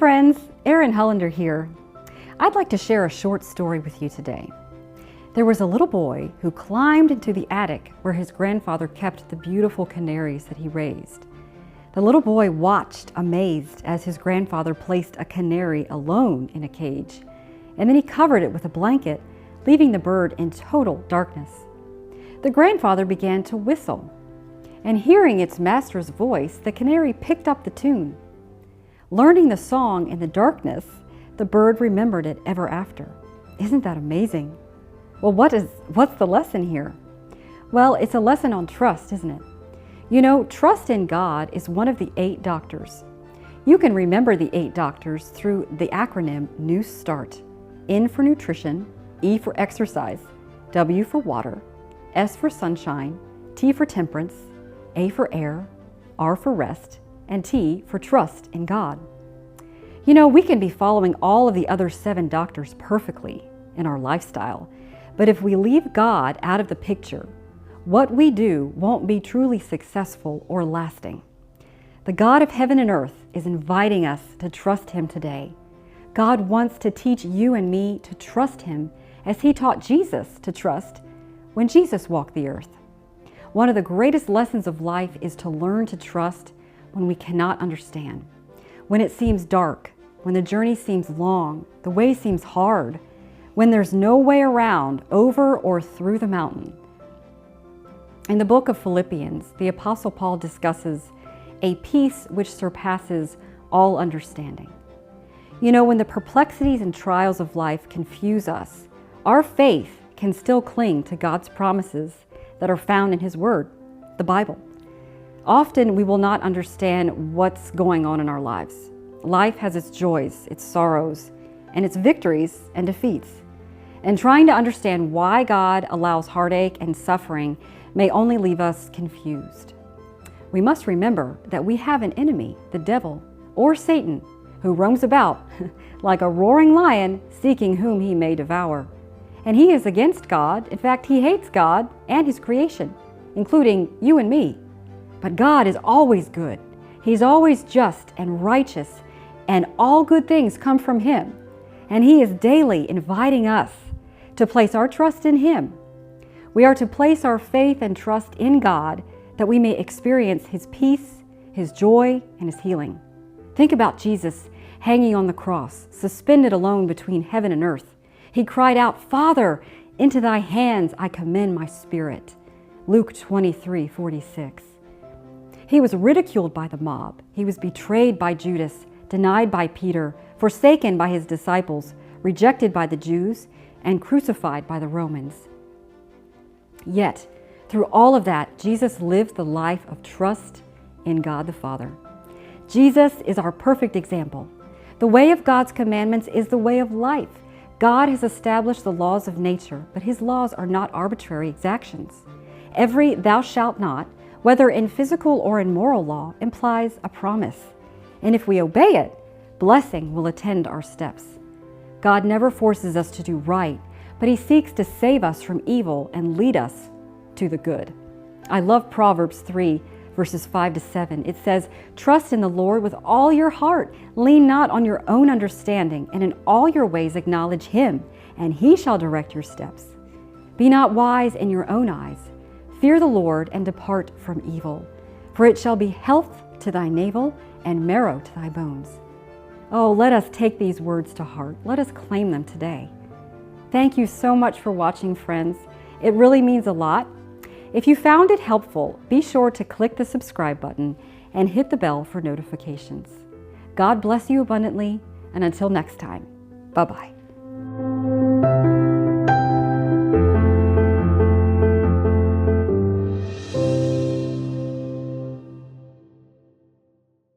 friends, Erin Hullender here. I'd like to share a short story with you today. There was a little boy who climbed into the attic where his grandfather kept the beautiful canaries that he raised. The little boy watched, amazed, as his grandfather placed a canary alone in a cage, and then he covered it with a blanket, leaving the bird in total darkness. The grandfather began to whistle, and hearing its master's voice, the canary picked up the tune. Learning the song in the darkness, the bird remembered it ever after. Isn't that amazing? Well, what's the lesson here? Well, it's a lesson on trust, isn't it? You know, trust in God is one of the 8 doctors. You can remember the 8 doctors through the acronym New START. N for nutrition, E for exercise, W for water, S for sunshine, T for temperance, A for air, R for rest, and T for trust in God. You know, we can be following all of the other 7 doctors perfectly in our lifestyle, but if we leave God out of the picture, what we do won't be truly successful or lasting. The God of heaven and earth is inviting us to trust Him today. God wants to teach you and me to trust Him as He taught Jesus to trust when Jesus walked the earth. One of the greatest lessons of life is to learn to trust when we cannot understand, when it seems dark, when the journey seems long, the way seems hard, when there's no way around, over or through the mountain. In the book of Philippians, the Apostle Paul discusses a peace which surpasses all understanding. You know, when the perplexities and trials of life confuse us, our faith can still cling to God's promises that are found in His Word, the Bible. Often we will not understand what's going on in our lives. Life has its joys, its sorrows, and its victories and defeats. And trying to understand why God allows heartache and suffering may only leave us confused. We must remember that we have an enemy, the devil, or Satan, who roams about like a roaring lion seeking whom he may devour. And he is against God. In fact, he hates God and His creation, including you and me. But God is always good. He's always just and righteous, and all good things come from Him. And He is daily inviting us to place our trust in Him. We are to place our faith and trust in God that we may experience His peace, His joy, and His healing. Think about Jesus hanging on the cross, suspended alone between heaven and earth. He cried out, "Father, into Thy hands I commend my spirit." Luke 23:46. He was ridiculed by the mob. He was betrayed by Judas, denied by Peter, forsaken by His disciples, rejected by the Jews, and crucified by the Romans. Yet, through all of that, Jesus lived the life of trust in God the Father. Jesus is our perfect example. The way of God's commandments is the way of life. God has established the laws of nature, but His laws are not arbitrary exactions. Every "thou shalt not," whether in physical or in moral law, implies a promise. And if we obey it, blessing will attend our steps. God never forces us to do right, but He seeks to save us from evil and lead us to the good. I love Proverbs 3, verses 5-7. It says, "Trust in the Lord with all your heart. Lean not on your own understanding, and in all your ways acknowledge Him, and He shall direct your steps. Be not wise in your own eyes. Fear the Lord and depart from evil, for it shall be health to thy navel and marrow to thy bones." Oh, let us take these words to heart. Let us claim them today. Thank you so much for watching, friends. It really means a lot. If you found it helpful, be sure to click the subscribe button and hit the bell for notifications. God bless you abundantly, and until next time, bye-bye.